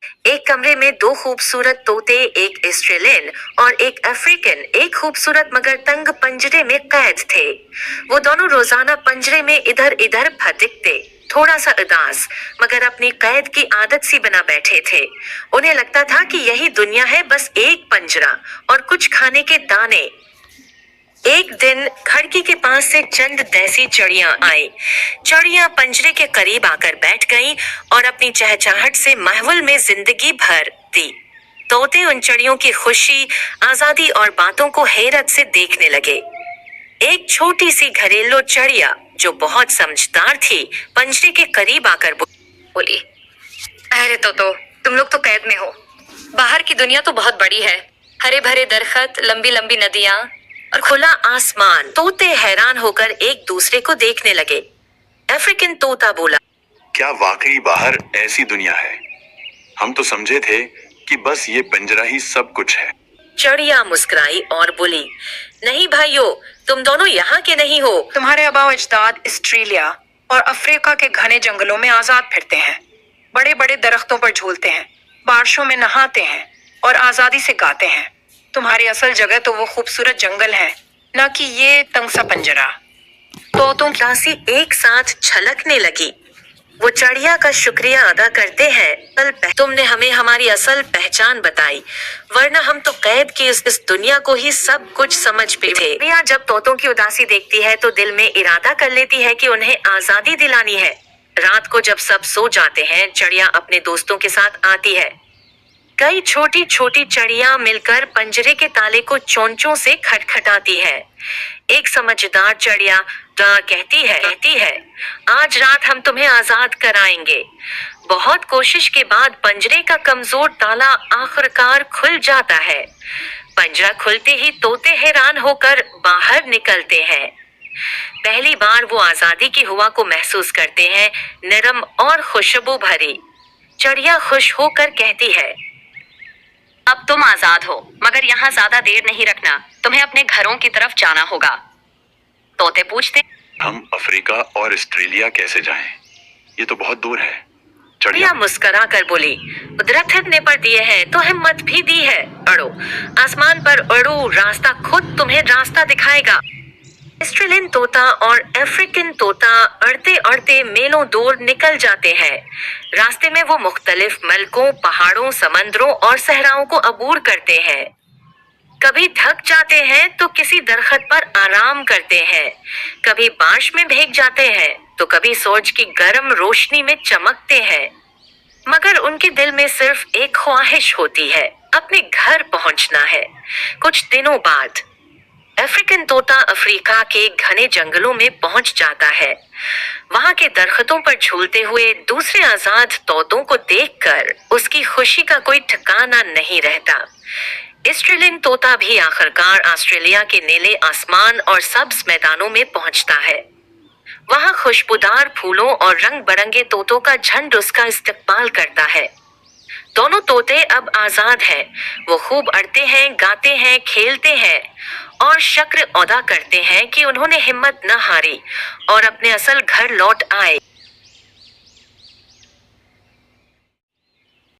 एक कमरे में दो खूबसूरत तोते, एक ऑस्ट्रेलियन और एक अफ्रीकन, एक खूबसूरत मगर तंग पंजरे में कैद थे। वो दोनों रोजाना पंजरे में इधर इधर भटकते, थोड़ा सा उदास मगर अपनी कैद की आदत सी बना बैठे थे। उन्हें लगता था कि यही दुनिया है, बस एक पंजरा और कुछ खाने के दाने। एक दिन खिड़की के पास से चंद देसी चिड़ियां आई। चिड़ियां पंजरे के करीब आकर बैठ गईं और अपनी चहचहाहट से माहौल में जिंदगी भर दी। तोते उन चिड़ियों की खुशी, आजादी और बातों को हैरत से देखने लगे। एक छोटी सी घरेलू चिड़िया जो बहुत समझदार थी, पंजरे के करीब आकर बोली, अरे तोतो, तुम लोग तो कैद में हो। बाहर की दुनिया तो बहुत बड़ी है, हरे भरे दरख्त, लंबी लंबी नदियां और खुला आसमान। तोते हैरान होकर एक दूसरे को देखने लगे। अफ्रीकन तोता बोला, क्या वाकई बाहर ऐसी दुनिया है? हम तो समझे थे कि बस ये पंजरा ही सब कुछ है। चिड़िया मुस्कुराई और बोली, नहीं भाइयों, तुम दोनों यहाँ के नहीं हो। तुम्हारे आबा अजदाद ऑस्ट्रेलिया और अफ्रीका के घने जंगलों में आजाद फिरते हैं, बड़े बड़े दरख्तों पर झूलते हैं, बारिशों में नहाते हैं और आजादी से गाते हैं। तुम्हारी असल जगह तो वो खूबसूरत जंगल है, न कि ये तंग सा पंजरा। तोतों की राशि एक साथ छलकने लगी। वो चिड़िया का शुक्रिया अदा करते हैं, तुमने हमें हमारी असल पहचान बताई, वरना हम तो कैद की इस दुनिया को ही सब कुछ समझ पे थे। चिड़िया जब तोतों की उदासी देखती है तो दिल में इरादा कर लेती है कि उन्हें आजादी दिलानी है। रात को जब सब सो जाते हैं, चिड़िया अपने दोस्तों के साथ आती है। कई छोटी छोटी चिड़िया मिलकर पंजरे के ताले को चोंचों से खटखटाती है। एक समझदार चिड़िया कहती है, आज रात हम तुम्हें आजाद कराएंगे। बहुत कोशिश के बाद पंजरे का कमजोर ताला आखिरकार खुल जाता है। पंजरा खुलते ही तोते हैरान होकर बाहर निकलते हैं। पहली बार वो आजादी की हवा को महसूस करते हैं, नरम और खुशबू भरी। चिड़िया खुश होकर कहती है, अब तुम आजाद हो, मगर यहाँ ज्यादा देर नहीं रखना, तुम्हें अपने घरों की तरफ जाना होगा। तोते पूछते, हम अफ्रीका और ऑस्ट्रेलिया कैसे जाएं? ये तो बहुत दूर है। चिड़िया मुस्कुरा कर बोली, दरख्त ने पर दिए हैं तो हिम्मत भी दी है, अड़ो, आसमान पर अड़ो, रास्ता खुद तुम्हें रास्ता दिखाएगा। ऑस्ट्रेलियन तोता और अफ्रीकन तोता अड़ते अड़ते मीलों दूर निकल जाते हैं। रास्ते में वो मुख्तलिफ मलकों, पहाड़ों, समंदरों और सहराओं को अबूर करते हैं। कभी थक जाते हैं तो किसी दरख्त पर आराम करते हैं, कभी बारिश में भीग जाते हैं तो कभी सूरज की गर्म रोशनी में चमकते हैं। मगर उनके दिल में सिर्फ एक ख्वाहिश होती है, अपने घर पहुंचना है। कुछ दिनों बाद अफ्रीकन तोता अफ्रीका के घने जंगलों में पहुंच जाता है। वहां के दरख्तों पर झूलते हुए दूसरे आजाद तोतों को देखकर उसकी खुशी का कोई ठिकाना नहीं रहता। ऑस्ट्रेलियन तोता भी आखिरकार ऑस्ट्रेलिया के नीले आसमान और सब्ज मैदानों में पहुंचता है। वहां खुशबूदार फूलों और रंग बिरंगे तोतों का झुंड उसका इस्तकबाल करता है। दोनों तोते अब आजाद हैं। वो खूब अड़ते हैं, गाते हैं, खेलते हैं और शुक्र अदा करते हैं कि उन्होंने हिम्मत न हारी और अपने असल घर लौट आए।